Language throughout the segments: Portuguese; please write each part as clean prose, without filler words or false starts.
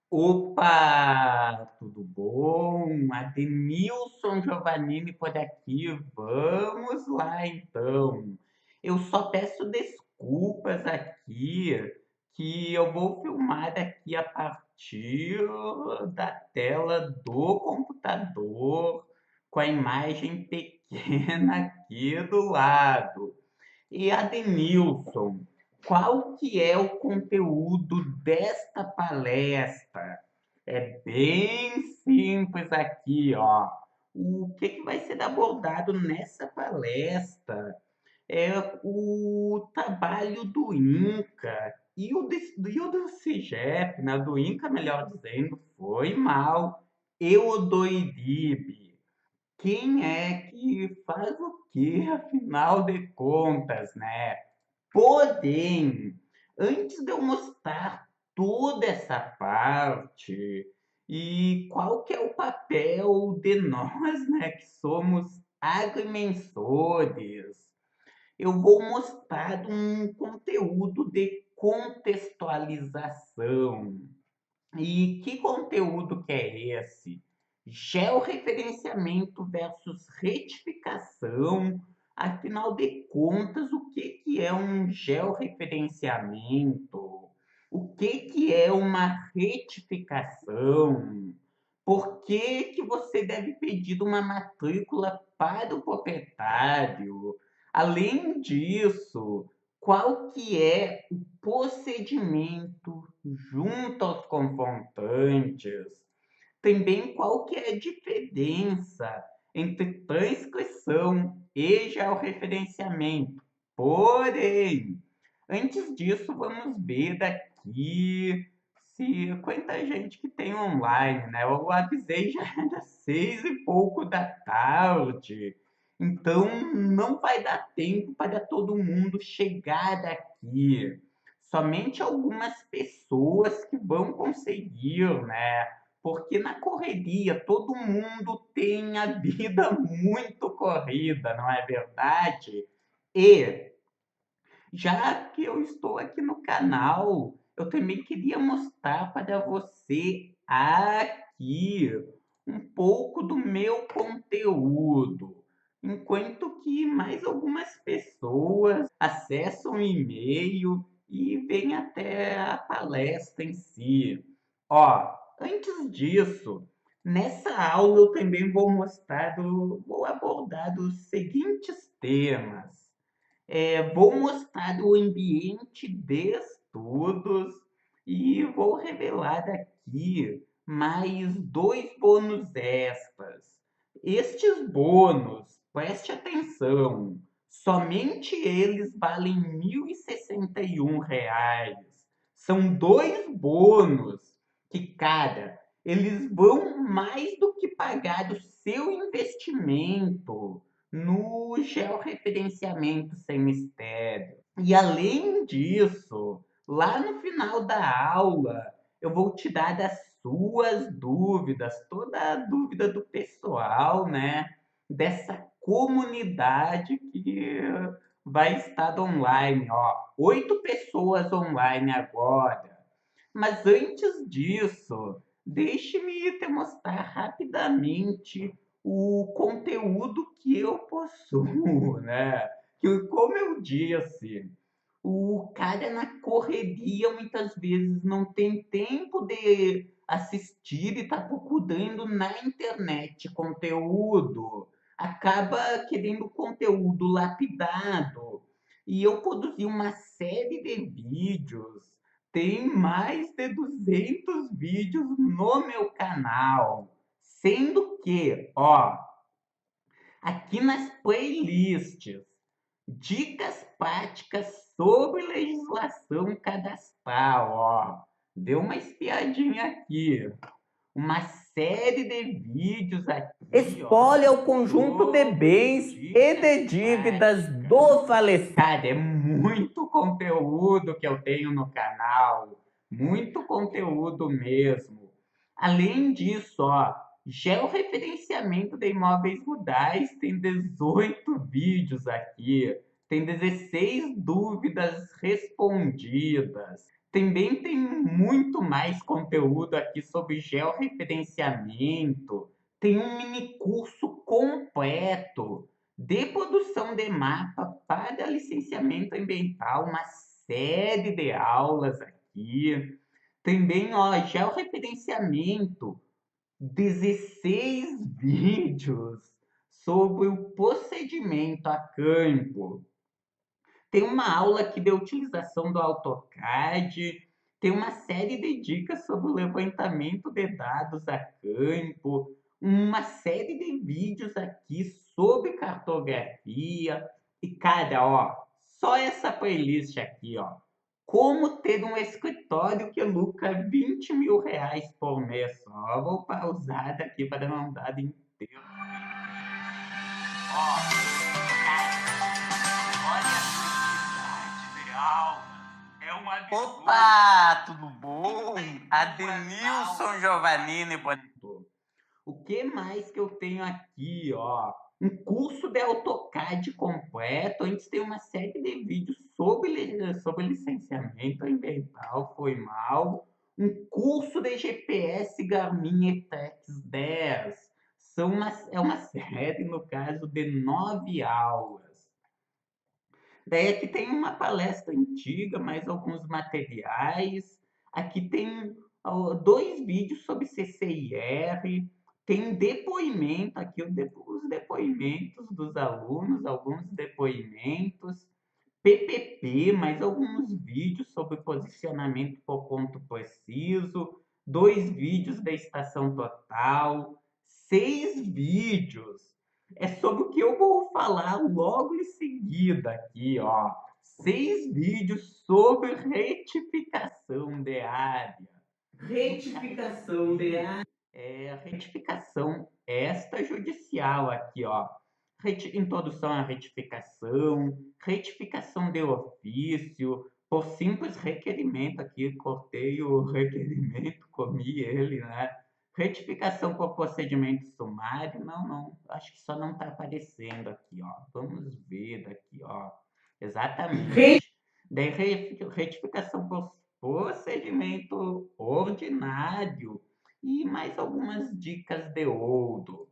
Opa, tudo bom? Adenilson Giovannini por aqui. Vamos lá então. Eu só peço desculpas aqui que eu vou filmar aqui a partir da tela do computador com a imagem pequena aqui do lado. E Adenilson, qual que é o conteúdo desta palestra? É bem simples aqui, ó. O que que vai ser abordado nessa palestra é o trabalho do INCA e o do CIGEP, né? Do INCA, melhor dizendo, foi mal. E o do IDIB. Quem é que faz o que, afinal de contas, né? Porém, antes de eu mostrar toda essa parte e qual que é o papel de nós, né, que somos agrimensores, eu vou mostrar um conteúdo de contextualização. E que conteúdo que é esse? Georreferenciamento versus retificação. Afinal de contas, o que que é um georreferenciamento? O que que é uma retificação? Por que que você deve pedir uma matrícula para o proprietário? Além disso, qual que é o procedimento junto aos confrontantes? Também qual que é a diferença entre transcrição e georreferenciamento? Porém, antes disso, vamos ver daqui se quanta gente que tem online, né? Eu avisei já era 6 e pouco da tarde, então não vai dar tempo para todo mundo chegar aqui. Somente algumas pessoas que vão conseguir, né? Porque na correria todo mundo tem a vida muito corrida, não é verdade? E já que eu estou aqui no canal, eu também queria mostrar para você aqui um pouco do meu conteúdo, enquanto que mais algumas pessoas acessam o e-mail e vêm até a palestra em si. Ó, antes disso, nessa aula eu também vou abordar os seguintes temas. Vou mostrar o ambiente de estudos e vou revelar aqui mais dois bônus extras. Estes bônus, preste atenção, somente eles valem R$ 1.061. São dois bônus que cada eles vão mais do que pagar o seu investimento no georreferenciamento sem mistério. E além disso, lá no final da aula, eu vou te dar as suas dúvidas, toda a dúvida do pessoal, né? Dessa comunidade que vai estar online, ó. 8 pessoas online agora. Mas antes disso, deixe-me te mostrar rapidamente o conteúdo que eu possuo, né? Que, como eu disse, o cara na correria muitas vezes não tem tempo de assistir e tá procurando na internet conteúdo. Acaba querendo conteúdo lapidado. E eu produzi uma série de vídeos. Tem mais de 200 vídeos no meu canal. Sendo que, ó, aqui nas playlists, dicas práticas sobre legislação cadastral, ó. Deu uma espiadinha aqui. Uma série de vídeos aqui, ó, Espólio é o conjunto de sobre bens e de dicas dívidas práticas. do falecido. Cara, é muito conteúdo que eu tenho no canal, muito conteúdo mesmo. Além disso, ó, georreferenciamento de imóveis rurais tem 18 vídeos aqui, tem 16 dúvidas respondidas, Também tem muito mais conteúdo aqui sobre georreferenciamento. Tem um mini curso completo de produção de mapa para licenciamento ambiental, uma série de aulas aqui. Também, ó, georreferenciamento, 16 vídeos sobre o procedimento a campo. Tem uma aula aqui de utilização do AutoCAD, tem uma série de dicas sobre o levantamento de dados a campo, uma série de vídeos aqui sobre cartografia. E, cara, ó, só essa playlist aqui, ó. Como ter um escritório que lucra R$ 20.000 por mês só. Vou pausar daqui para não dar de inteiro. Ó, olha a quantidade de aulas. É um absurdo. Opa, tudo bom? Adenilson Giovannini. O que mais que eu tenho aqui, ó? Um curso de AutoCAD completo. Antes tem uma série de vídeos sobre licenciamento ambiental, foi mal. Um curso de GPS Garmin ETEX 10. É uma série, no caso, de 9 aulas. Daí aqui tem uma palestra antiga, mais alguns materiais. Aqui tem dois vídeos sobre CCIR. Tem depoimento aqui, os depoimentos dos alunos, alguns depoimentos. PPP, mais alguns vídeos sobre posicionamento por ponto preciso. Dois vídeos da estação total. 6 vídeos é sobre o que eu vou falar logo em seguida aqui, ó. 6 vídeos sobre retificação de área. Retificação de área. Retificação extrajudicial aqui, ó. Introdução à retificação, retificação de ofício, por simples requerimento aqui, cortei o requerimento, comi ele, né? Retificação por procedimento sumário, não, acho que só não está aparecendo aqui, ó. Vamos ver daqui, ó. Exatamente. Daí, retificação por procedimento ordinário e mais algumas dicas de ouro.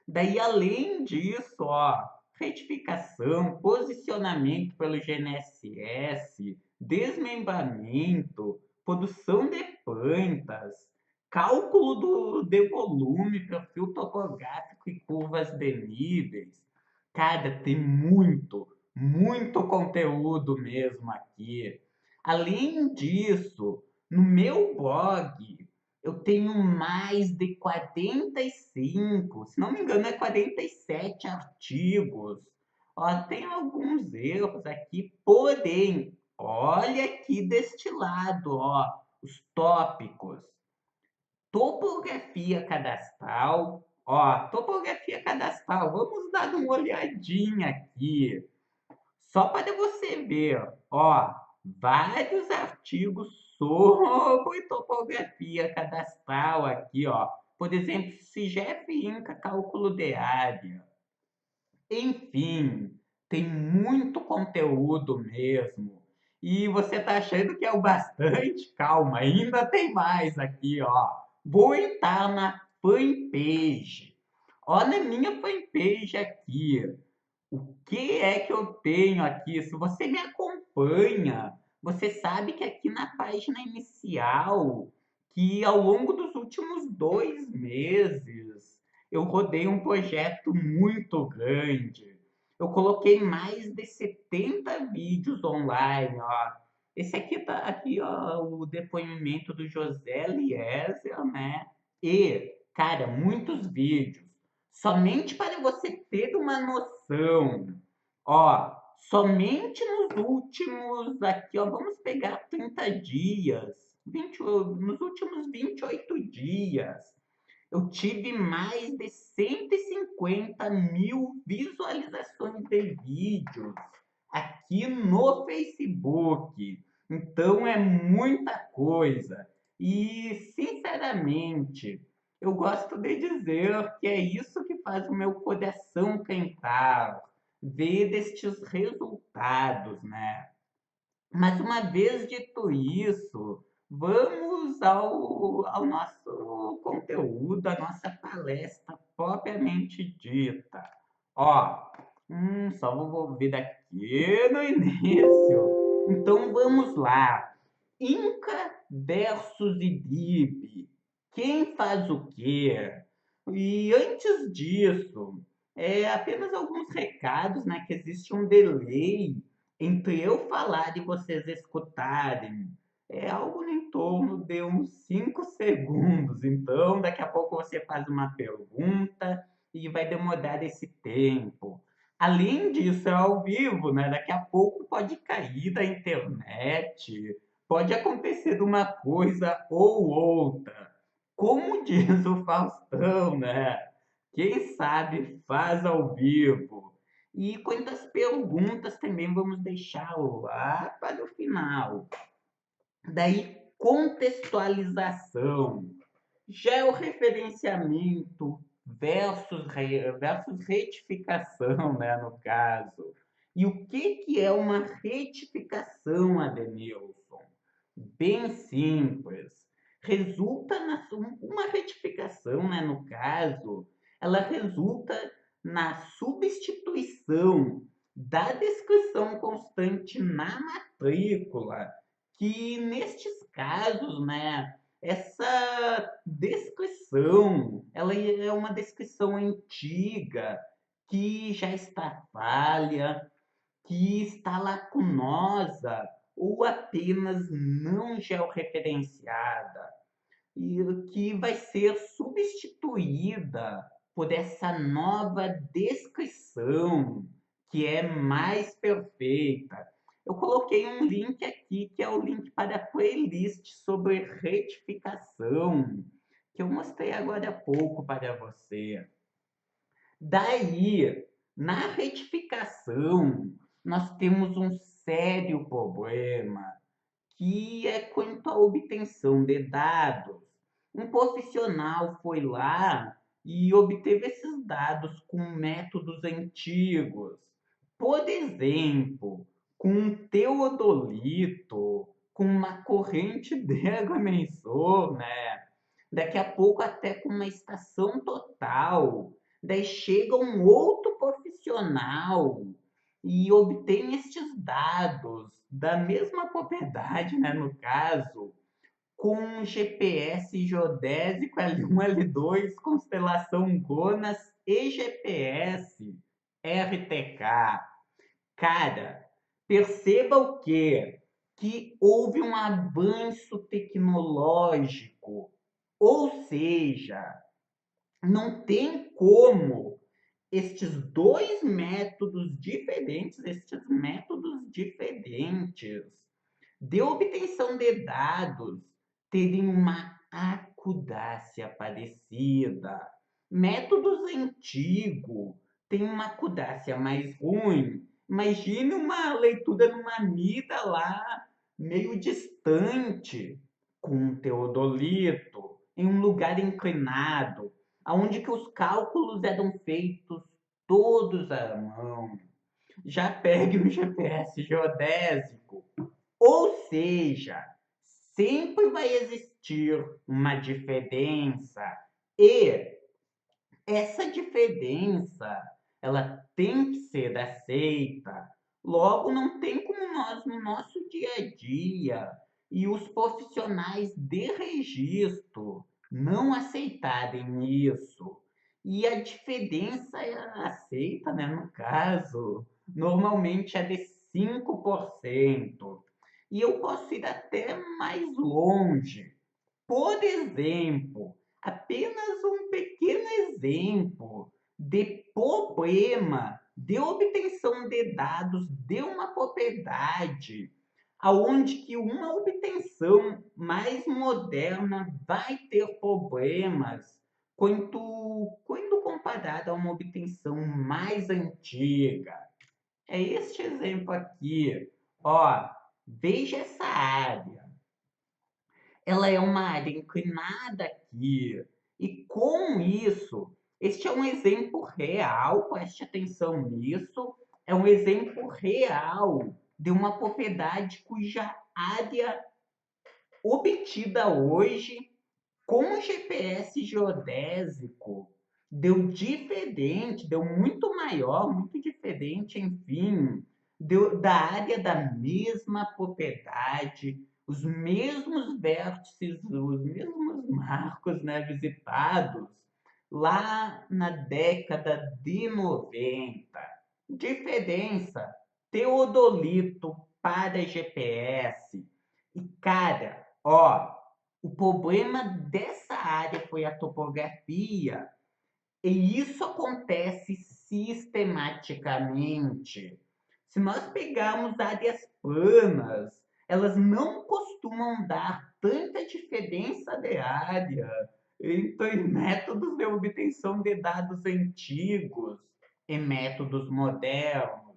Daí, além disso, ó, retificação, posicionamento pelo GNSS, desmembramento, produção de plantas, cálculo de volume, perfil topográfico e curvas de níveis. Cara, tem muito conteúdo mesmo aqui. Além disso, no meu blog, eu tenho mais de 45, se não me engano, é 47 artigos. Ó, tem alguns erros aqui, porém, olha aqui deste lado, ó, os tópicos. Topografia cadastral, ó, topografia cadastral, vamos dar uma olhadinha aqui. Só para você ver, ó, vários artigos sobre topografia cadastral aqui, ó. Por exemplo, CIGEP Inca, cálculo de área. Enfim, tem muito conteúdo mesmo. E você tá achando que é o bastante? Calma, ainda tem mais aqui, ó. Vou entrar na fanpage. Ó, na minha fanpage aqui. O que é que eu tenho aqui? Se você me acompanha, você sabe que aqui na página inicial, que ao longo dos últimos 2 meses, eu rodei um projeto muito grande. Eu coloquei mais de 70 vídeos online, ó. Esse aqui tá aqui, ó, o depoimento do José Eliezer, né? E, cara, muitos vídeos. Somente para você ter uma noção, ó, somente nos últimos, aqui, ó, vamos pegar 30 dias, nos últimos 28 dias, eu tive mais de 150 mil visualizações de vídeos aqui no Facebook. Então é muita coisa. E, sinceramente, eu gosto de dizer que é isso que faz o meu coração cantar, ver destes resultados, né? Mas uma vez dito isso, vamos ao nosso conteúdo, à nossa palestra propriamente dita. Ó, só vou vir aqui no início. Então vamos lá. Inca versus Idib. Quem faz o quê? E antes disso, apenas alguns recados, né? Que existe um delay entre eu falar e vocês escutarem. É algo em torno de uns 5 segundos. Então, daqui a pouco você faz uma pergunta e vai demorar esse tempo. Além disso, é ao vivo, né? Daqui a pouco pode cair da internet, pode acontecer de uma coisa ou outra. Como diz o Faustão, né? Quem sabe faz ao vivo. E quantas perguntas também vamos deixar lá para o final. Daí, contextualização, georreferenciamento versus retificação, né, no caso. E o que é uma retificação, Adenilson? Bem simples. Resulta uma retificação, né, no caso, ela resulta na substituição da descrição constante na matrícula, que nestes casos, né, essa descrição, ela é uma descrição antiga que já está falha, que está lacunosa ou apenas não georreferenciada e que vai ser substituída por essa nova descrição que é mais perfeita. Eu coloquei um link aqui que é o link para a playlist sobre retificação que eu mostrei agora há pouco para você. Daí, na retificação, nós temos um sério problema, que é quanto à obtenção de dados. Um profissional foi lá e obteve esses dados com métodos antigos. Por exemplo, com um teodolito, com uma corrente de agrimensor, né? Daqui a pouco até com uma estação total. Daí chega um outro profissional e obtém estes dados da mesma propriedade, né, no caso, com GPS geodésico L1, L2, constelação GONAS e GPS RTK. Cara, perceba o quê? Que houve um avanço tecnológico, ou seja, não tem como estes métodos diferentes de obtenção de dados terem uma acudácia parecida. Métodos antigos têm uma acudácia mais ruim. Imagine uma leitura numa mida lá, meio distante, com um teodolito, em um lugar inclinado, onde que os cálculos eram feitos todos à mão. Já pegue um GPS geodésico. Ou seja, sempre vai existir uma diferença e essa diferença ela tem que ser aceita. Logo, não tem como nós, no nosso dia a dia, e os profissionais de registro não aceitarem isso. E a diferença aceita, né, no caso, normalmente é de 5%. E eu posso ir até mais longe. Por exemplo, apenas um pequeno exemplo de problema de obtenção de dados de uma propriedade, aonde que uma obtenção mais moderna vai ter problemas quando comparada a uma obtenção mais antiga. É este exemplo aqui. Ó, veja essa área. Ela é uma área inclinada aqui. E com isso, este é um exemplo real, preste atenção nisso, é um exemplo real de uma propriedade cuja área obtida hoje com o GPS geodésico deu diferente, deu muito maior, muito diferente, enfim, deu da área da mesma propriedade, os mesmos vértices, os mesmos marcos, né, visitados lá na década de 90. Diferença, teodolito para GPS. E cara, ó, o problema dessa área foi a topografia, e isso acontece sistematicamente. Se nós pegarmos áreas planas, elas não costumam dar tanta diferença de área entre métodos de obtenção de dados antigos e métodos modernos.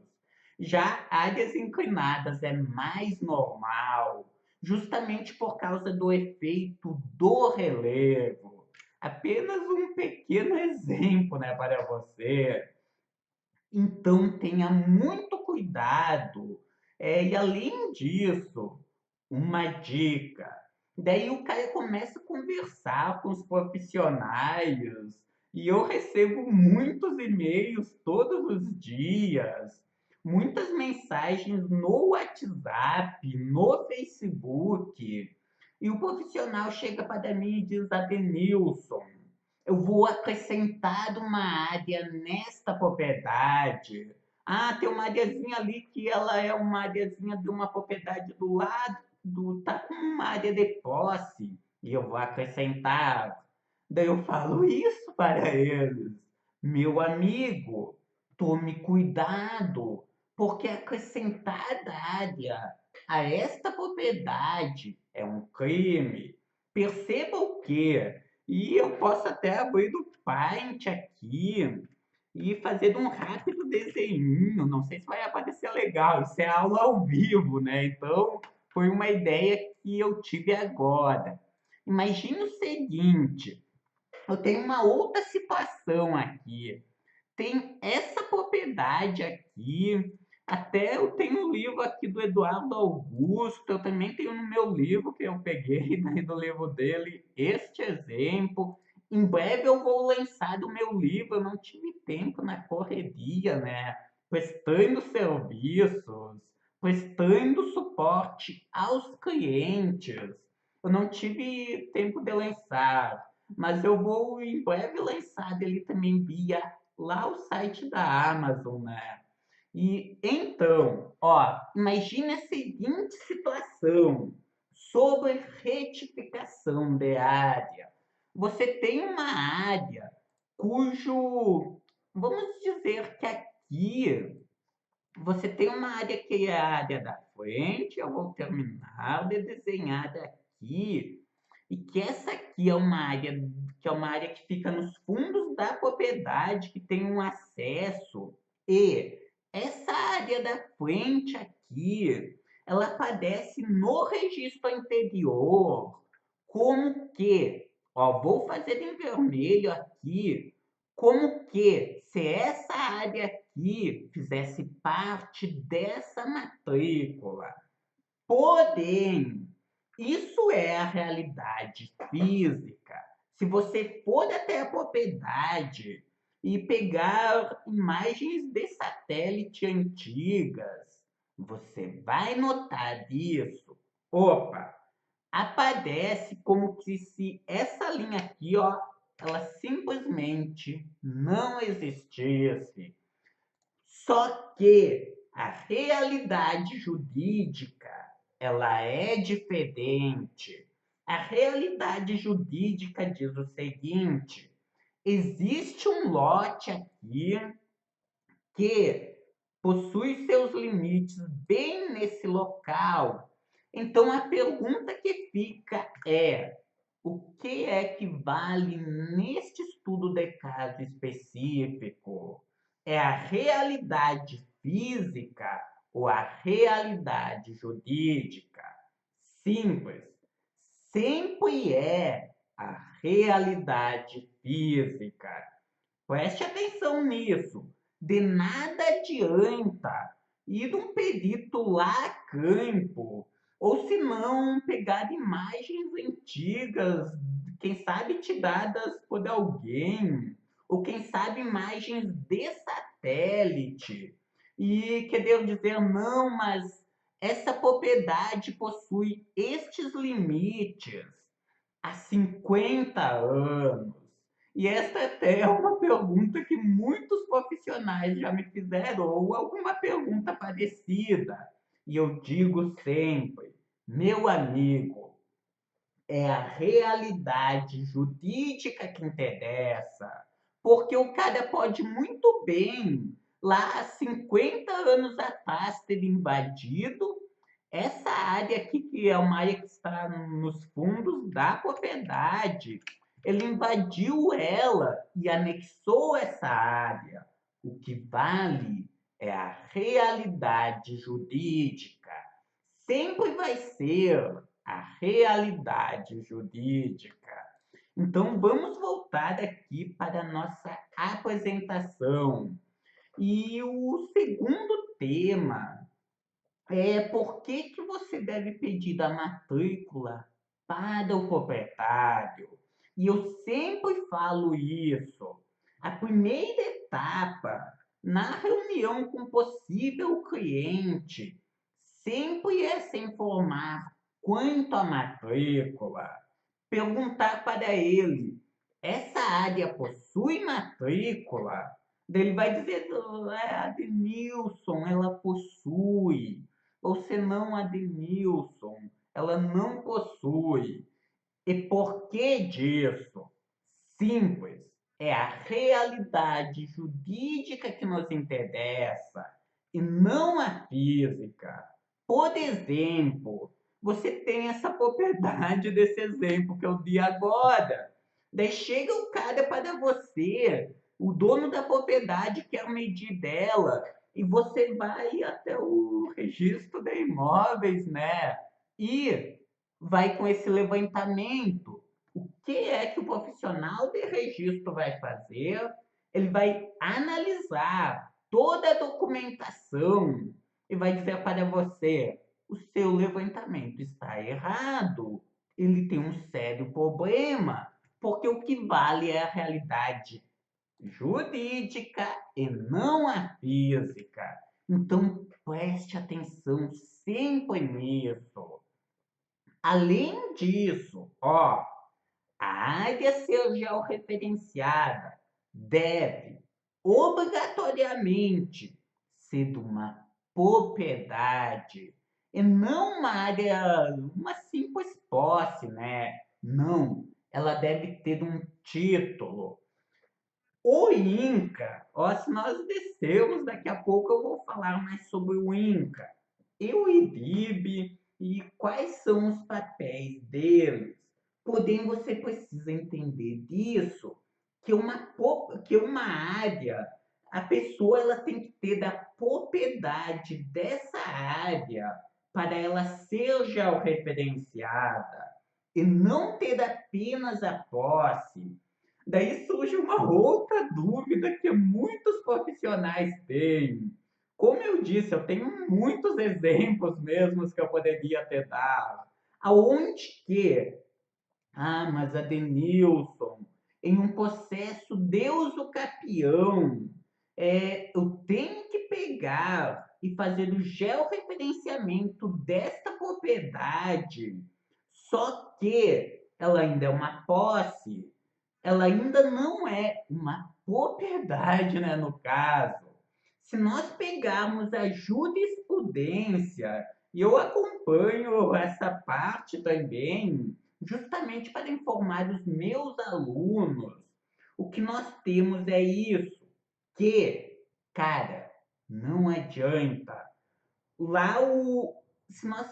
Já áreas inclinadas é mais normal, justamente por causa do efeito do relevo. Apenas um pequeno exemplo, né, para você. Então tenha muito cuidado. E além disso, uma dica. Daí o cara começa a conversar com os profissionais e eu recebo muitos e-mails todos os dias, muitas mensagens no WhatsApp, no Facebook. E o profissional chega para mim e diz: Adenilson, eu vou acrescentar uma área nesta propriedade. Ah, tem uma areazinha ali que ela é uma areazinha de uma propriedade do lado, tá com uma área de posse. E eu vou acrescentar. Daí eu falo isso para eles. Meu amigo, tome cuidado, porque acrescentar área a esta propriedade é um crime. Perceba o quê? E eu posso até abrir do Paint aqui e fazer um rápido desenho. Não sei se vai aparecer legal. Isso é aula ao vivo, né? Então, foi uma ideia que eu tive agora. Imagine o seguinte: eu tenho uma outra situação aqui. Tem essa propriedade aqui. Até eu tenho um livro aqui do Eduardo Augusto. Eu também tenho no meu livro que eu peguei daí do livro dele este exemplo. Em breve eu vou lançar o meu livro. Eu não tive tempo na correria, né? Prestando serviços, prestando suporte aos clientes. Eu não tive tempo de lançar, mas eu vou em breve lançar dele também via lá o site da Amazon, né? E então, ó, imagine a seguinte situação sobre retificação de área. Você tem uma área cujo, vamos dizer que aqui você tem uma área que é a área da frente, eu vou terminar de desenhar daqui, e que essa aqui é uma área que fica nos fundos da propriedade, que tem um acesso, e essa área da frente aqui, ela aparece no registro anterior como que, ó, vou fazer em vermelho aqui, como que se essa área aqui fizesse parte dessa matrícula. Porém, isso é a realidade física. Se você for até a propriedade e pegar imagens de satélite antigas, você vai notar isso. Opa, aparece como que se essa linha aqui, ó, ela simplesmente não existisse. Só que a realidade jurídica, ela é diferente. A realidade jurídica diz o seguinte: existe um lote aqui que possui seus limites bem nesse local. Então a pergunta que fica é: o que é que vale neste estudo de caso específico? É a realidade física ou a realidade jurídica? Simples. Sempre é a realidade física. Preste atenção nisso. De nada adianta ir de um perito lá a campo, ou se não, pegar imagens antigas, quem sabe tiradas por alguém, ou quem sabe imagens de satélite, e querer dizer, não, mas essa propriedade possui estes limites há 50 anos. E esta até é uma pergunta que muitos profissionais já me fizeram, ou alguma pergunta parecida. E eu digo sempre, meu amigo, é a realidade jurídica que interessa, porque o cara pode muito bem, lá há 50 anos atrás, ter invadido essa área aqui, que é uma área que está nos fundos da propriedade. Ele invadiu ela e anexou essa área. O que vale é a realidade jurídica. Sempre vai ser a realidade jurídica. Então, vamos voltar aqui para a nossa apresentação. E o segundo tema é por que você deve pedir a matrícula para o proprietário. E eu sempre falo isso. A primeira etapa na reunião com possível cliente sempre é se informar quanto à matrícula, perguntar para ele: essa área possui matrícula? Daí ele vai dizer: a Denilson, ela possui. Ou se não, a Denilson, ela não possui. E por que disso? Simples. É a realidade jurídica que nos interessa e não a física. Por exemplo, você tem essa propriedade desse exemplo que eu dei agora. Daí chega o cara para você, o dono da propriedade quer medir dela, e você vai até o registro de imóveis, né? E vai com esse levantamento. O que é que o profissional de registro vai fazer? Ele vai analisar toda a documentação e vai dizer para você: o seu levantamento está errado, ele tem um sério problema, porque o que vale é a realidade jurídica e não a física. Então preste atenção sempre nisso. Além disso, ó, a área ser georreferenciada deve obrigatoriamente ser de uma propriedade e não uma área, uma simples posse, né? Não, ela deve ter um título. O INCA, ó, se nós descermos, daqui a pouco eu vou falar mais sobre o INCA e o IDIB e quais são os papéis deles. Porém, você precisa entender disso, que uma área, a pessoa ela tem que ter da propriedade dessa área para ela ser georreferenciada e não ter apenas a posse. Daí surge uma outra dúvida que muitos profissionais têm. Como eu disse, eu tenho muitos exemplos mesmos que eu poderia ter dado. Aonde que, mas a Denilson, em um processo de usucapião, eu tenho que pegar e fazer o georreferenciamento desta propriedade, só que ela ainda é uma posse, ela ainda não é uma propriedade, né, no caso. Se nós pegarmos a jurisprudência, e eu acompanho essa parte também, justamente para informar os meus alunos, o que nós temos é isso, que, cara, não adianta. Lá se nós,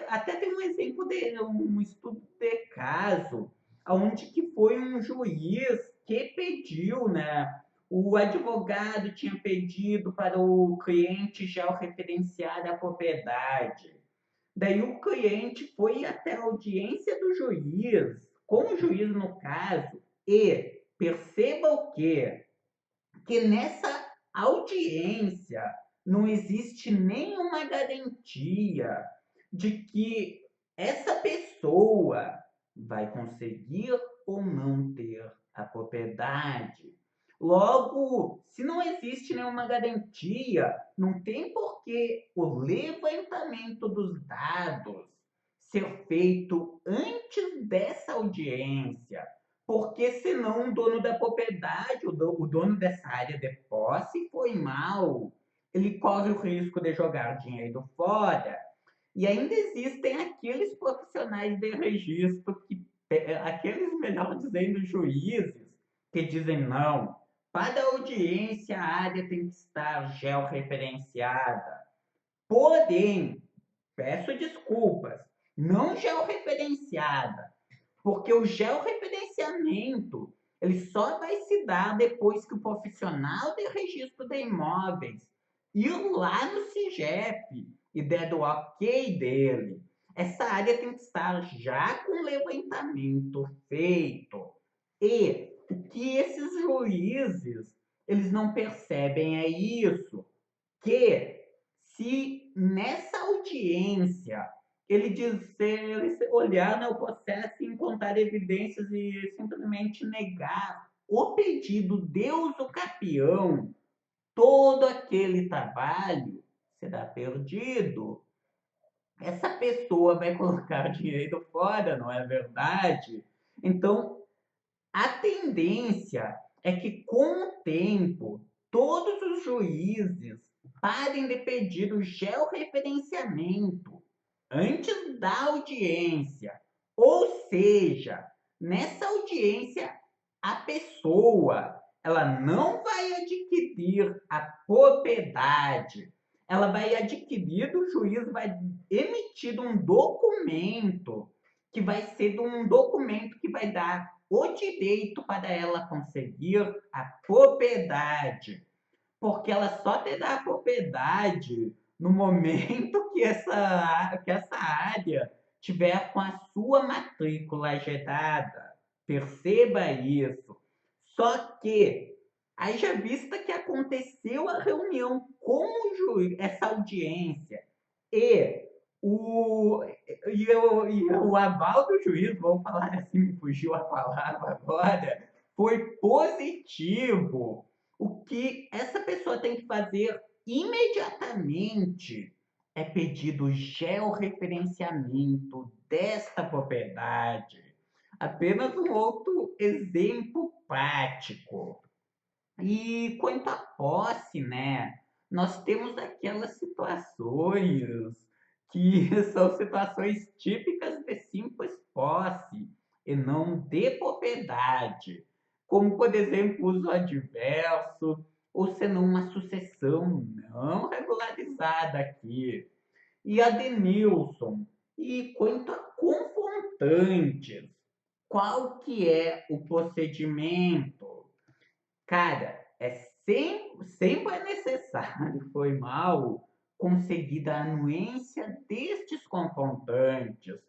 até tem um exemplo de um estudo de caso, onde que foi um juiz que pediu, né? O advogado tinha pedido para o cliente georreferenciar a propriedade. Daí o cliente foi até a audiência do juiz, com o juiz no caso, e perceba o quê? Que nessa audiência não existe nenhuma garantia de que essa pessoa vai conseguir ou não ter a propriedade. Logo, se não existe nenhuma garantia, não tem por que o levantamento dos dados ser feito antes dessa audiência, porque senão o dono da propriedade, o dono dessa área de posse foi mal, ele corre o risco de jogar dinheiro fora. E ainda existem aqueles profissionais de registro aqueles, melhor dizendo, juízes, que dizem não, para a audiência a área tem que estar georreferenciada. Porém, peço desculpas, não georreferenciada, porque o georreferenciamento ele só vai se dar depois que o profissional de registro de imóveis ir lá no CIGEP e der o ok dele. Essa área tem que estar já com levantamento feito. E o que esses juízes eles não percebem é isso, que se nessa audiência ele olhar no processo e encontrar evidências e simplesmente negar o pedido de usucapião, todo aquele trabalho será perdido. Essa pessoa vai colocar dinheiro fora, não é verdade? Então, a tendência é que, com o tempo, todos os juízes parem de pedir o georreferenciamento antes da audiência. Ou seja, nessa audiência, a pessoa ela não vai adquirir a propriedade, ela vai adquirir, o juiz vai emitir um documento que vai ser um documento que vai dar o direito para ela conseguir a propriedade, porque ela só terá a propriedade no momento que essa área tiver com a sua matrícula agendada. Perceba isso. Só que, aí já vista que aconteceu a reunião com o juiz, essa audiência, e o aval do juiz, vamos falar assim, me fugiu a palavra agora, foi positivo. O que essa pessoa tem que fazer imediatamente é pedir o georreferenciamento desta propriedade. Apenas um outro exemplo prático. E quanto à posse, né? Nós temos aquelas situações que são situações típicas de simples posse e não de propriedade, como, por exemplo, uso adverso, ou senão uma sucessão não regularizada aqui. E a Denilson, e quanto a confrontantes, qual que é o procedimento? Cara, sempre é necessário, foi mal, conseguir a anuência destes confrontantes.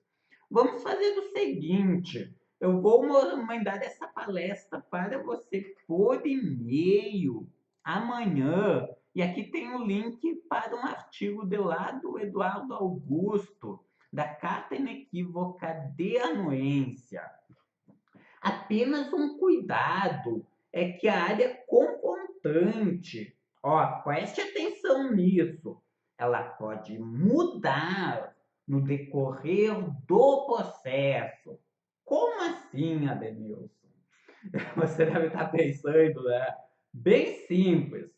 Vamos fazer o seguinte, eu vou mandar essa palestra para você por e-mail amanhã, e aqui tem o link para um artigo de lá do Eduardo Augusto, da Carta Inequívoca de Anuência. Apenas um cuidado é que a área confrontante, ó, preste atenção nisso, ela pode mudar no decorrer do processo. Como assim, Adenilson? Você deve estar pensando, né? Bem simples.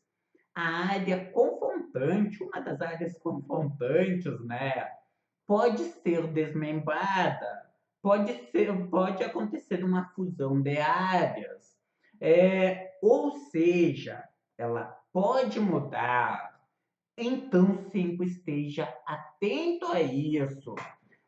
A área confrontante, uma das áreas confrontantes, né? Pode ser desmembrada, pode acontecer uma fusão de áreas, ou seja, ela pode mudar. Então sempre esteja atento a isso.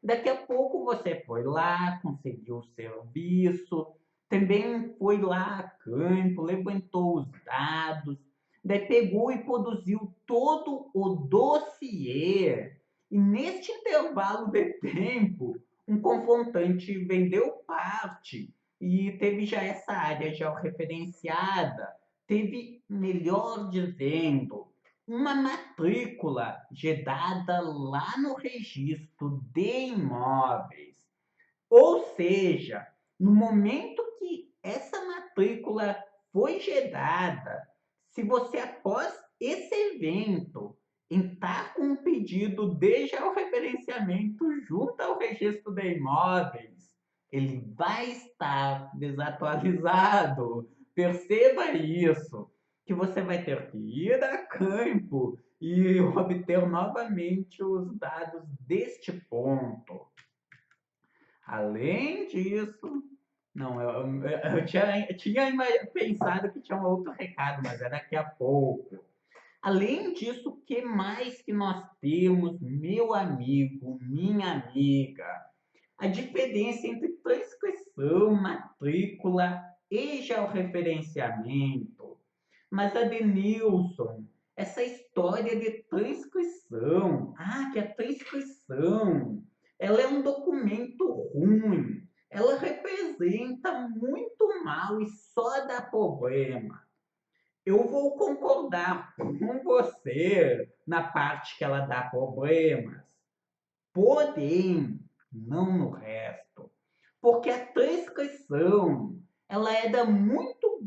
Daqui a pouco você foi lá, conseguiu o serviço, também foi lá a campo, levantou os dados, daí pegou e produziu todo o dossiê. E neste intervalo de tempo, um confrontante vendeu parte e teve já essa área já referenciada. Teve, melhor dizendo, uma matrícula gedada lá no registro de imóveis. Ou seja, no momento que essa matrícula foi gerada, se você após esse evento entrar com um pedido de georreferenciamento junto ao registro de imóveis, ele vai estar desatualizado. Perceba isso, que você vai ter que ir a campo e obter novamente os dados deste ponto. Além disso, não, eu tinha pensado que tinha um outro recado, mas é daqui a pouco. Além disso, o que mais que nós temos, meu amigo, minha amiga? A diferença entre transcrição, matrícula e georreferenciamento. Mas, Adenilson, essa história de transcrição, que a transcrição, ela é um documento ruim, ela representa muito mal e só dá problema. Eu vou concordar com você na parte que ela dá problemas, porém, não no resto. Porque a transcrição, ela era muito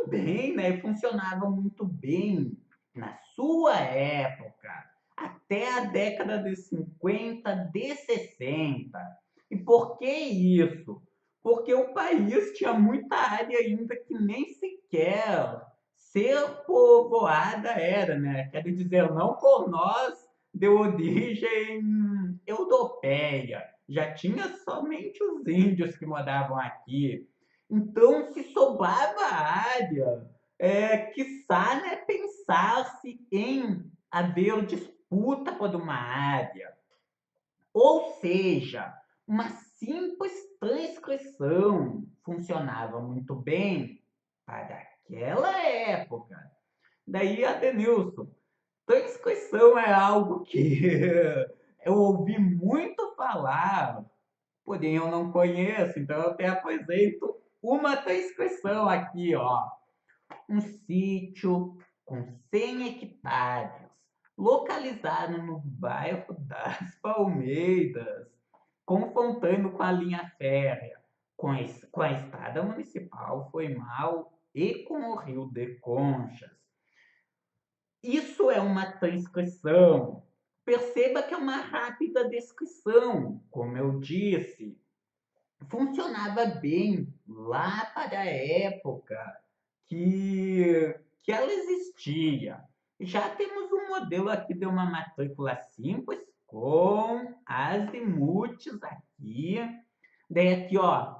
bem, né? E funcionava muito bem na sua época, até a década de 50, de 60. E por que isso? Porque o país tinha muita área ainda que nem sequer ser povoada era, né? Quer dizer, não por nós de origem europeia. Já tinha somente os índios que moravam aqui. Então, se sobrava área, quiçá, né, pensar-se em haver disputa por uma área. Ou seja, uma simples transcrição funcionava muito bem para aquela época. Daí, Adenilson, transcrição é algo que eu ouvi muito falar, porém eu não conheço, então eu te apresento uma transcrição aqui, ó. Um sítio com 100 hectares, localizado no bairro das Palmeiras, confrontando com a linha férrea, com a estrada municipal, foi mal e com o rio de Conchas. Isso é uma transcrição. Perceba que é uma rápida descrição, como eu disse. Funcionava bem lá para a época que ela existia. Já temos um modelo aqui de uma matrícula simples com azimutes aqui. Daí aqui, ó,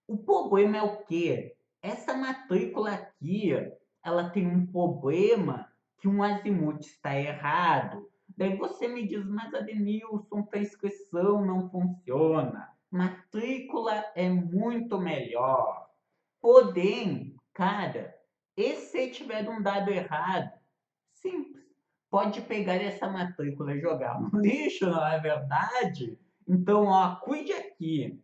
o problema é o quê? Essa matrícula aqui, ela tem um problema que um azimuth está errado. Daí você me diz, mas Adenilson, a inscrição não funciona. Matrícula é muito melhor. Porém, cara, e se tiver um dado errado? Simples. Pode pegar essa matrícula e jogar no lixo, não é verdade? Então, ó, cuide aqui,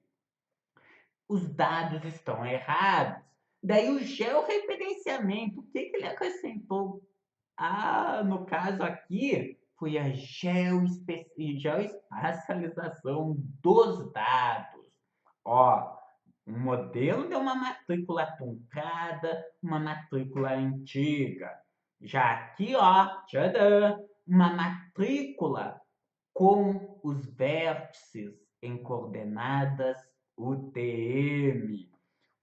os dados estão errados. Daí o georreferenciamento, o que ele acrescentou? No caso aqui, foi a geoespacialização dos dados. Ó, um modelo de uma matrícula truncada, uma matrícula antiga. Já aqui, ó, tcharam, uma matrícula com os vértices em coordenadas UTM.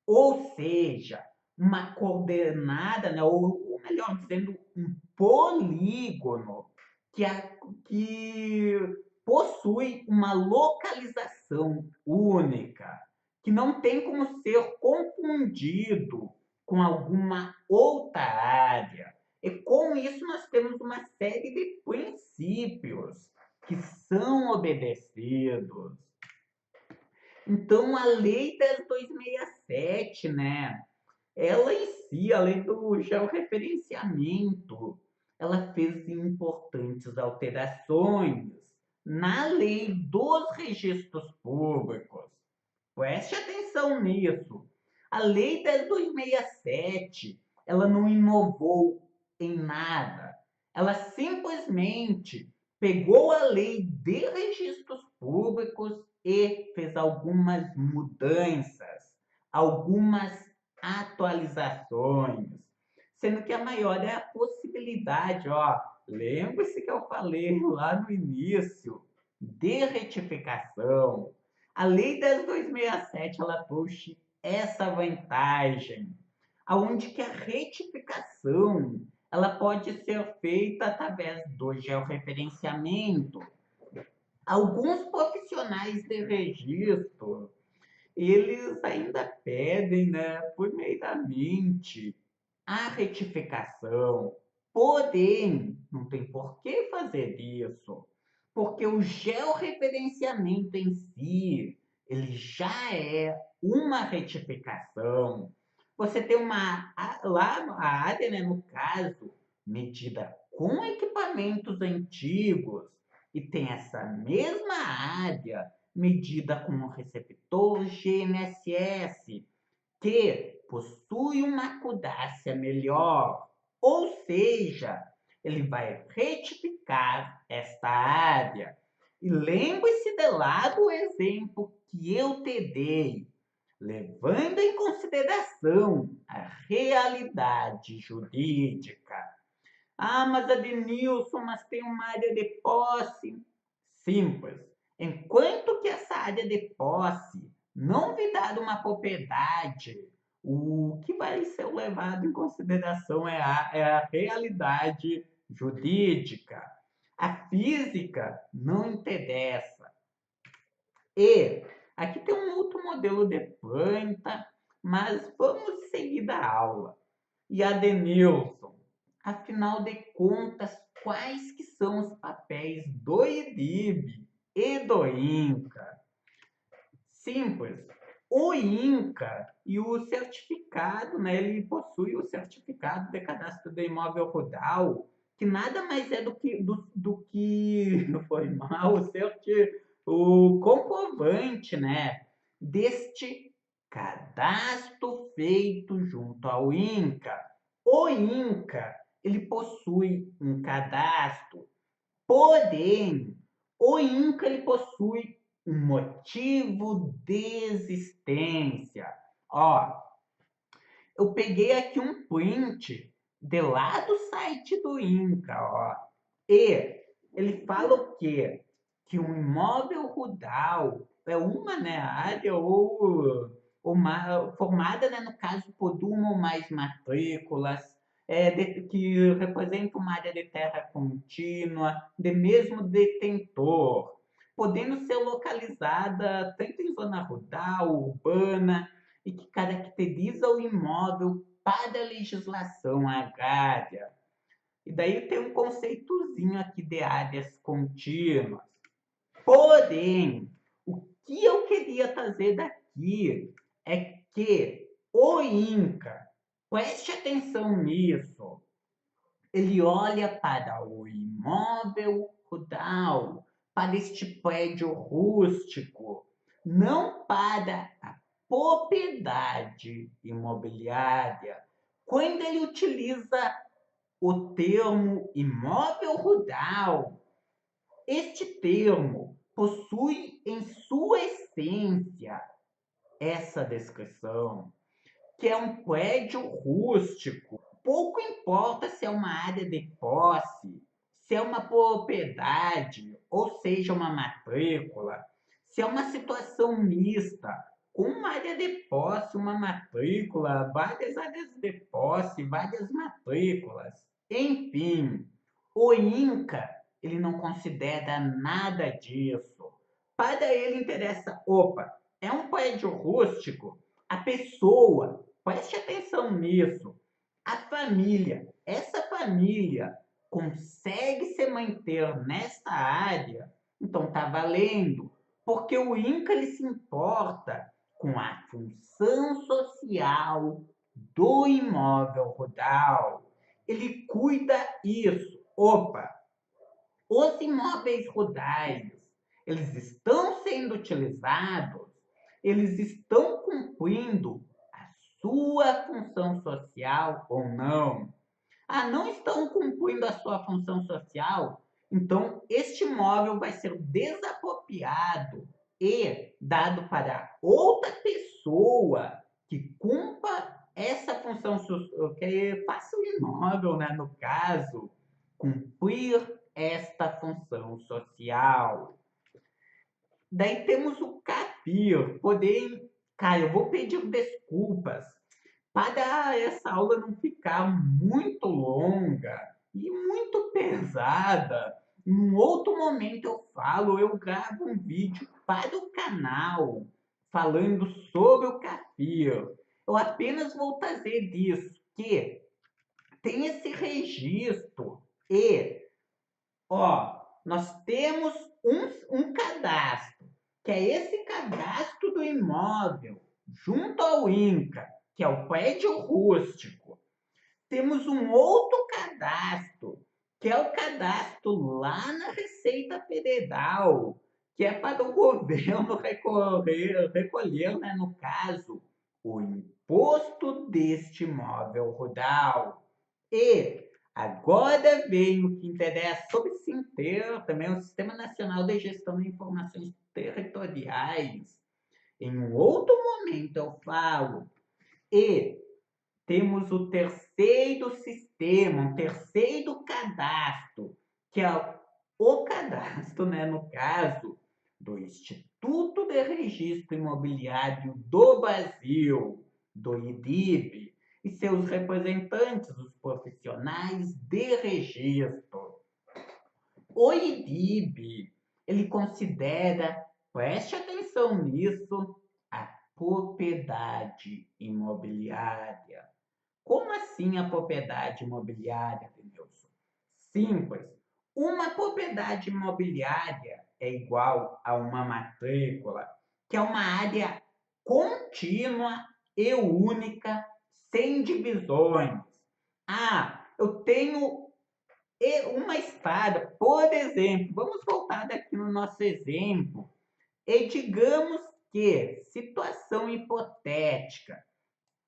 Ou seja, uma coordenada, né, ou melhor dizendo, um polígono que possui uma localização única, que não tem como ser confundido com alguma outra área. E com isso nós temos uma série de princípios que são obedecidos. Então, a Lei 10.267, né? Ela em si, a lei do georreferenciamento, ela fez importantes alterações na lei dos registros públicos. Preste atenção nisso. A lei 10.267, ela não inovou em nada. Ela simplesmente pegou a lei de registros públicos e fez algumas mudanças, algumas atualizações, sendo que a maior é a possibilidade, ó, lembre-se que eu falei lá no início, de retificação. A Lei 10.267, ela trouxe essa vantagem, aonde que a retificação ela pode ser feita através do georreferenciamento. Alguns profissionais de registro, eles ainda pedem, né, primeiramente, a retificação. Porém, não tem por que fazer isso, porque o georreferenciamento em si, ele já é uma retificação. Você tem lá a área, né, no caso, medida com equipamentos antigos, e tem essa mesma área medida com um receptor GNSS, que possui uma acudácia melhor, ou seja, ele vai retificar esta área. E lembre-se de lá do exemplo que eu te dei, levando em consideração a realidade jurídica. Ah, mas Adnilson, mas tem uma área de posse. Simples. Enquanto que essa área de posse não lhe dar uma propriedade, o que vai ser levado em consideração é a realidade jurídica. A física não interessa. E aqui tem um outro modelo de planta, mas vamos seguir da aula. E Adenilson, afinal de contas, quais que são os papéis do IDIB e do INCA? Simples. O INCA e o certificado, né, ele possui o certificado de cadastro do imóvel rural, que nada mais é do que foi mal, o comprovante, né, deste cadastro feito junto ao INCA. O INCA, ele possui um cadastro, porém, o INCA ele possui um motivo de existência. Ó, eu peguei aqui um print de lá do site do INCA, ó. E ele fala o quê? Que um imóvel rural é uma, né, área formada, né, no caso, por uma ou mais matrículas, que representa uma área de terra contínua, de mesmo detentor, podendo ser localizada tanto em zona rural, urbana, e que caracteriza o imóvel para a legislação agrária. E daí tem um conceitozinho aqui de áreas contínuas. Porém, o que eu queria trazer daqui é que o INCA, preste atenção nisso, ele olha para o imóvel rural, para este prédio rústico, não para a propriedade imobiliária. Quando ele utiliza o termo imóvel rural, este termo possui em sua essência essa descrição, que é um prédio rústico. Pouco importa se é uma área de posse, se é uma propriedade, ou seja, uma matrícula, se é uma situação mista, com uma área de posse, uma matrícula, várias áreas de posse, várias matrículas. Enfim, o INCA, ele não considera nada disso. Para ele interessa, opa, é um prédio rústico, a pessoa, preste atenção nisso, a família, essa família consegue se manter nesta área, então tá valendo, porque o INCA ele se importa com a função social do imóvel rural. Ele cuida isso. Opa, os imóveis rurais, eles estão sendo utilizados, eles estão cumprindo a sua função social ou não? não estão cumprindo a sua função social, então este imóvel vai ser desapropriado e dado para outra pessoa que cumpra essa função, que faça o imóvel, né, no caso, cumprir esta função social. Daí temos o CAPIR, poder. Cara, eu vou pedir desculpas para essa aula não ficar muito longa e muito pesada. Em um outro momento eu gravo um vídeo para o canal falando sobre o CAPIR. Eu apenas vou trazer disso, que tem esse registro e, nós temos um cadastro, que é esse cadastro do imóvel, junto ao INCRA, que é o prédio rústico. Temos um outro cadastro, que é o cadastro lá na Receita Federal, que é para o governo recolher, né, no caso, o imposto deste imóvel rural. E agora vem o que interessa sobre o SINTER, também o Sistema Nacional de Gestão de Informações Territoriais. Em um outro momento eu falo. E temos o terceiro sistema, um terceiro cadastro, que é o cadastro, né, no caso, do Instituto de Registro Imobiliário do Brasil, do IDIB, e seus representantes, os profissionais de registro. O IDIB, ele considera, preste atenção nisso, a propriedade imobiliária. Como assim a propriedade imobiliária, Denilson? Simples. Uma propriedade imobiliária é igual a uma matrícula, que é uma área contínua e única, sem divisões. Eu tenho uma estrada, por exemplo, vamos voltar daqui no nosso exemplo, e digamos que, situação hipotética,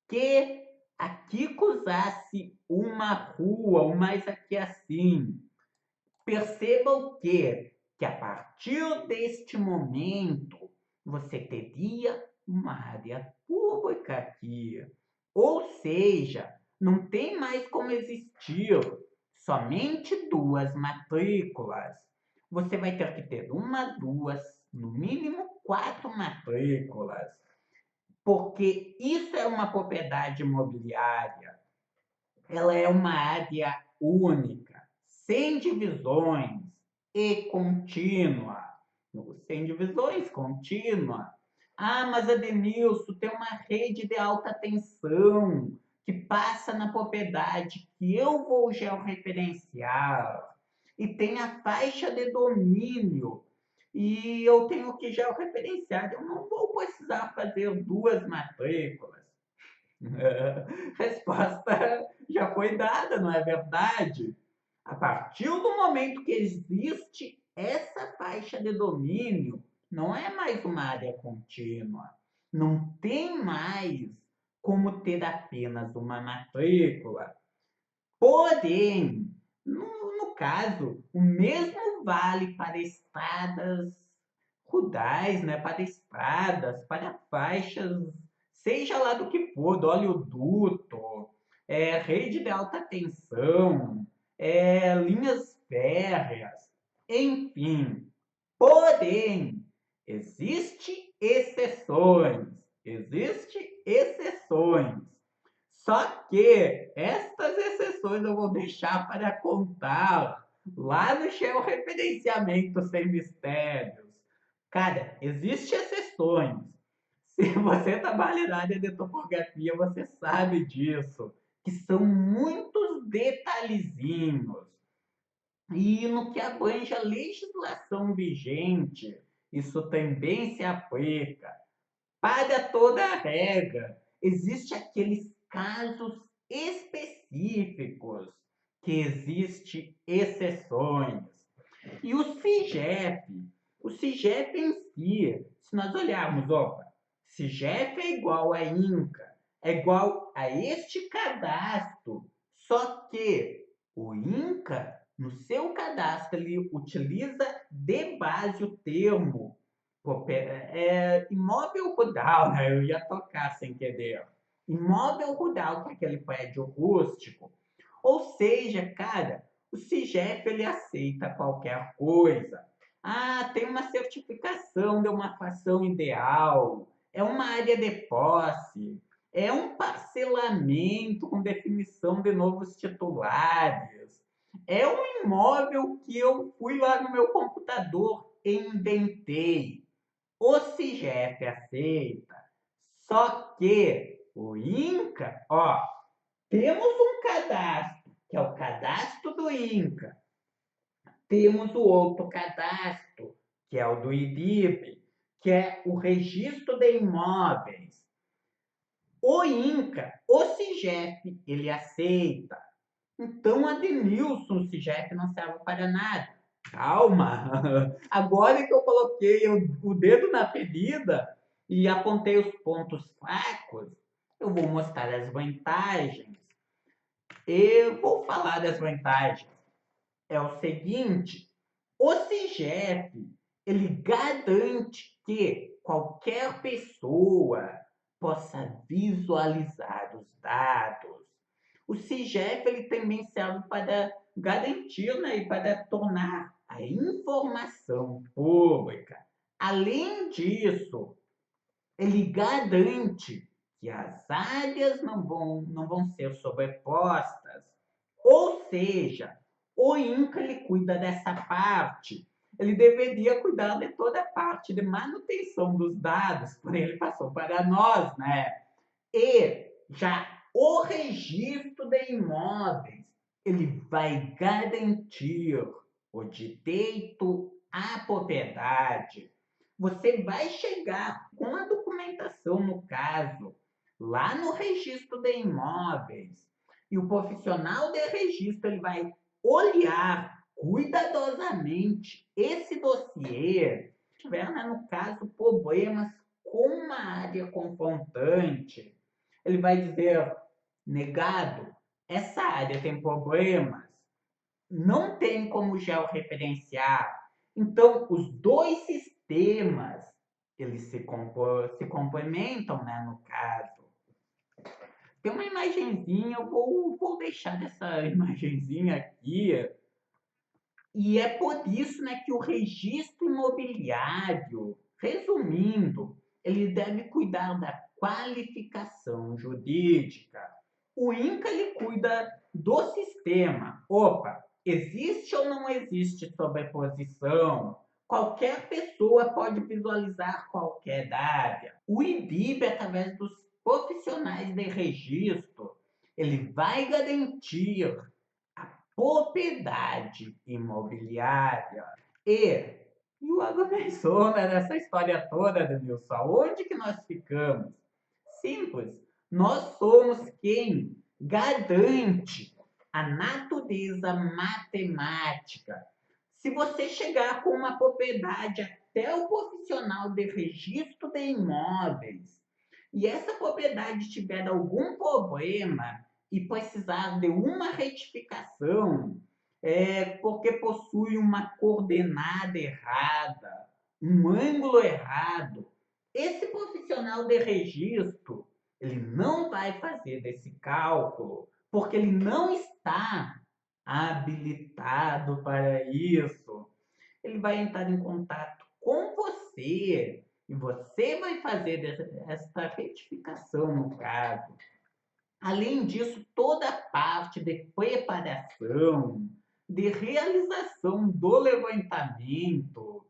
que aqui cruzasse uma rua, ou mais aqui assim. Percebam que a partir deste momento você teria uma área pública aqui. Ou seja, não tem mais como existir somente duas matrículas. Você vai ter que ter uma, duas, no mínimo 4 matrículas, porque isso é uma propriedade imobiliária. Ela é uma área única, sem divisões e contínua. Sem divisões, contínua. Mas Adenilson, tem uma rede de alta tensão que passa na propriedade que eu vou georreferenciar. E tem a faixa de domínio. E eu tenho que georreferenciar. Eu não vou precisar fazer duas matrículas. Resposta já foi dada, não é verdade? A partir do momento que existe essa faixa de domínio, não é mais uma área contínua. Não tem mais como ter apenas uma matrícula. Porém, no caso, o mesmo vale para estradas rurais, né? Para estradas, para faixas, seja lá do que for, do oleoduto, rede de alta tensão, linhas férreas, enfim. Porém, existem exceções. Só que estas exceções eu vou deixar para contar lá no georreferenciamento sem mistérios. Cara, existem exceções. Se você trabalha na área de topografia, você sabe disso, que são muitos detalhezinhos. E no que abrange a legislação vigente, isso também se aplica. Para toda a regra, existem aqueles casos específicos que existem exceções. E o CIGEP em si, se nós olharmos, CIGEP é igual a INCA, é igual a este cadastro, Só que o INCA, no seu cadastro, ele utiliza de base o termo imóvel rural, né? Eu ia tocar sem querer. Imóvel rural, que é aquele prédio rústico. Ou seja, cara, o CIGEF ele aceita qualquer coisa. Ah, tem uma certificação de uma fração ideal, é uma área de posse, é um parcelamento com definição de novos titulares, é um imóvel que eu fui lá no meu computador e inventei. O CIGEF aceita, só que o INCA, ó, temos um cadastro, que é o cadastro do INCA. Temos o outro cadastro, que é o do IDIB, que é o registro de imóveis. O INCA, o CIGEF, ele aceita. Então, Adenilson, o CIGEF não serve para nada. Calma! Agora que eu coloquei o dedo na ferida e apontei os pontos fracos, eu vou mostrar as vantagens. Eu vou falar das vantagens. É o seguinte, o CIGEF, ele garante que qualquer pessoa possa visualizar os dados. O CIGEF, ele também serve para garantir, né, e para tornar a informação pública. Além disso, ele garante que as áreas não vão ser sobrepostas. Ou seja, o INCA ele cuida dessa parte. Ele deveria cuidar de toda a parte de manutenção dos dados, porém ele passou para nós, né? E já o registro de imóveis, ele vai garantir o direito à propriedade. Você vai chegar com a documentação, no caso, lá no registro de imóveis, e o profissional de registro ele vai olhar cuidadosamente esse dossiê. Se tiver, né, no caso, problemas com uma área confrontante, ele vai dizer, negado, essa área tem problemas, não tem como georreferenciar. Então, os dois sistemas, eles se complementam, né, no caso. Tem uma imagenzinha, eu vou deixar essa imagenzinha aqui. E é por isso, né, que o registro imobiliário, resumindo, ele deve cuidar da qualificação jurídica. O INCA ele cuida do sistema. Opa, existe ou não existe sobreposição? Qualquer pessoa pode visualizar qualquer área. O IDIB, através dos profissionais de registro, ele vai garantir propriedade imobiliária. E o agrimensor, né, nessa história toda, Denilson, onde que nós ficamos? Simples. Nós somos quem garante a natureza matemática. Se você chegar com uma propriedade até o profissional de registro de imóveis e essa propriedade tiver algum problema e precisar de uma retificação, porque possui uma coordenada errada, um ângulo errado, esse profissional de registro, ele não vai fazer desse cálculo, porque ele não está habilitado para isso. Ele vai entrar em contato com você e você vai fazer esta retificação no caso. Além disso, toda a parte de preparação, de realização do levantamento,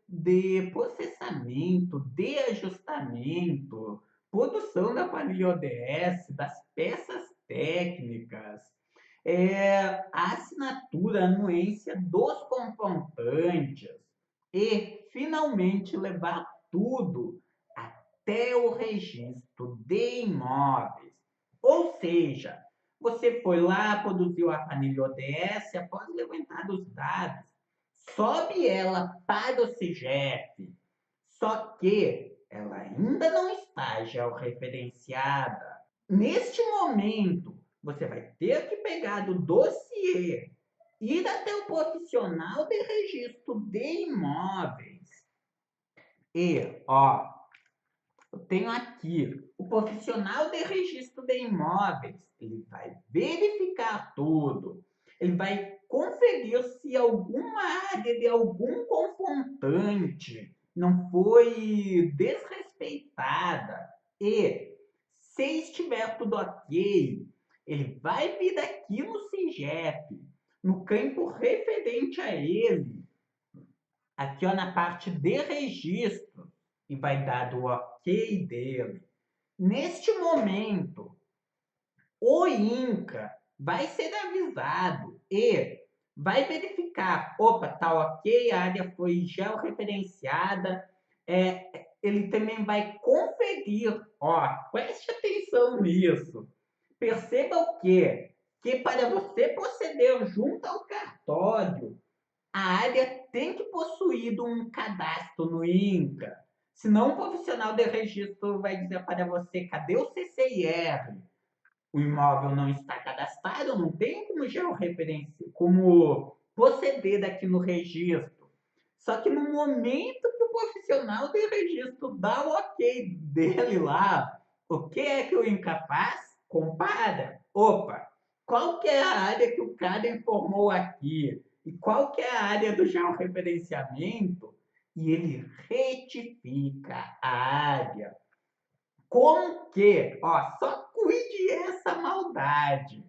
de processamento, de ajustamento, produção da planilha ODS, das peças técnicas, a assinatura, a anuência dos confrontantes e, finalmente, levar tudo até o registro de imóveis. Ou seja, você foi lá, produziu a planilha ODS, após levantar os dados, sobe ela para o CIGEF, só que ela ainda não está georreferenciada. Neste momento, Você vai ter que pegar do dossiê, ir até o profissional de registro de imóveis e, ó, eu tenho aqui o profissional de registro de imóveis. Ele vai verificar tudo. Ele vai conferir se alguma área de algum confrontante não foi desrespeitada. E, se estiver tudo ok, ele vai vir aqui no SIGEP, no campo referente a ele, aqui ó, na parte de registro, e vai dar o ok dele. Neste momento, o INCA vai ser avisado e vai verificar, opa, tá ok, a área foi georreferenciada, ele também vai conferir, ó, preste atenção nisso, perceba o quê? Que para você proceder junto ao cartório, a área tem que possuir um cadastro no INCA. Senão o profissional de registro vai dizer para você, cadê o CCIR? O imóvel não está cadastrado, não tem como georreferência, como proceder daqui no registro. Só que no momento que o profissional de registro dá o ok dele lá, o que é que o INCA faz? Compara. Opa, qual que é a área que o cara informou aqui? E qual que é a área do georreferenciamento? E ele retifica a área. Como que, ó, só cuide essa maldade.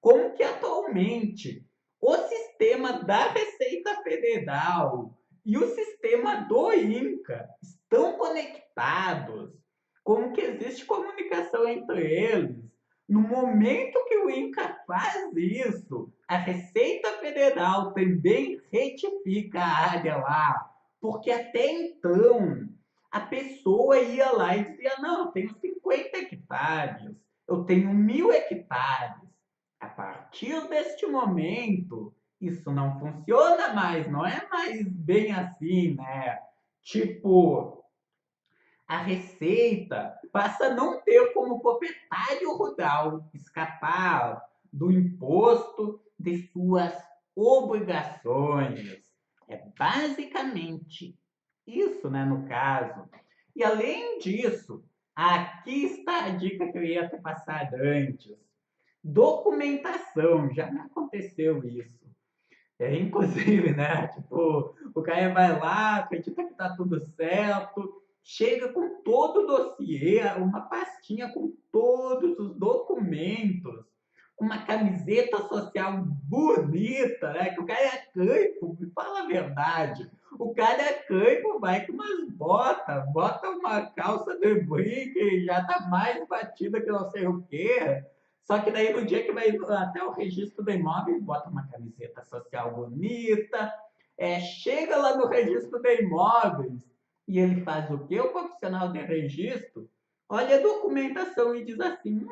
Como que atualmente o sistema da Receita Federal e o sistema do INCA estão conectados? Como que existe comunicação entre eles? No momento que o INCA faz isso, a Receita Federal também retifica a área lá, porque até então a pessoa ia lá e dizia, não, eu tenho 50 hectares, eu tenho 1.000 hectares. A partir deste momento, isso não funciona mais, não é mais bem assim, né? Tipo, a Receita passa a não ter como proprietário rural escapar do imposto de suas obrigações. É basicamente isso, né, no caso. E além disso, aqui está a dica que eu ia ter passado antes. Documentação, já me aconteceu isso. Inclusive, né? Tipo, o cara vai lá, acredita que tá tudo certo, chega com todo o dossiê, uma pastinha com todos os documentos, uma camiseta social bonita, né? Que o cara é campo, me fala a verdade. O cara é campo, vai com umas botas, bota uma calça de brinco, já tá mais batida que não sei o quê. Só que daí no dia que vai até o registro do imóvel, bota uma camiseta social bonita, chega lá no registro de imóveis e ele faz o quê? O profissional de registro olha a documentação e diz assim,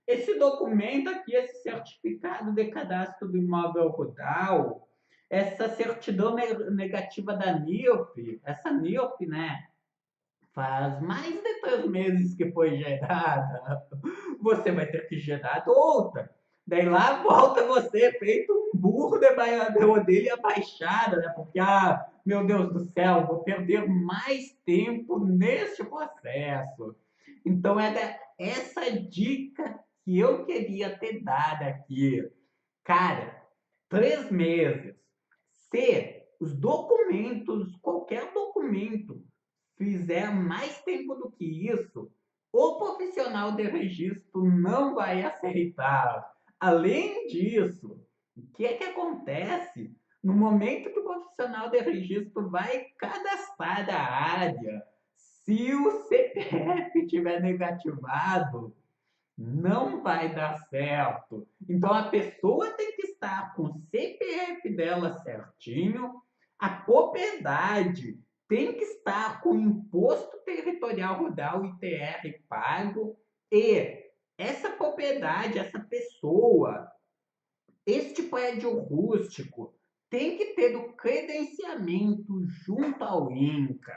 esse documento aqui, esse certificado de cadastro do imóvel rural, essa certidão negativa da NIOF, essa NIOF, né? Faz mais de 3 meses que foi gerada. Você vai ter que gerar outra. Daí lá volta você feito um burro de orelha abaixada, né? Porque, meu Deus do céu, vou perder mais tempo neste processo. Então, era essa dica que eu queria ter dado aqui. Cara, 3 meses. Se os documentos, qualquer documento, fizer mais tempo do que isso, o profissional de registro não vai aceitar. Além disso, o que é que acontece? No momento que o profissional de registro vai cadastrar a área, se o CPF estiver negativado, não vai dar certo. Então a pessoa tem que estar com o CPF dela certinho, a propriedade tem que estar com o Imposto Territorial Rural ITR pago e essa propriedade, essa pessoa, este prédio rústico tem que ter o credenciamento junto ao INCA.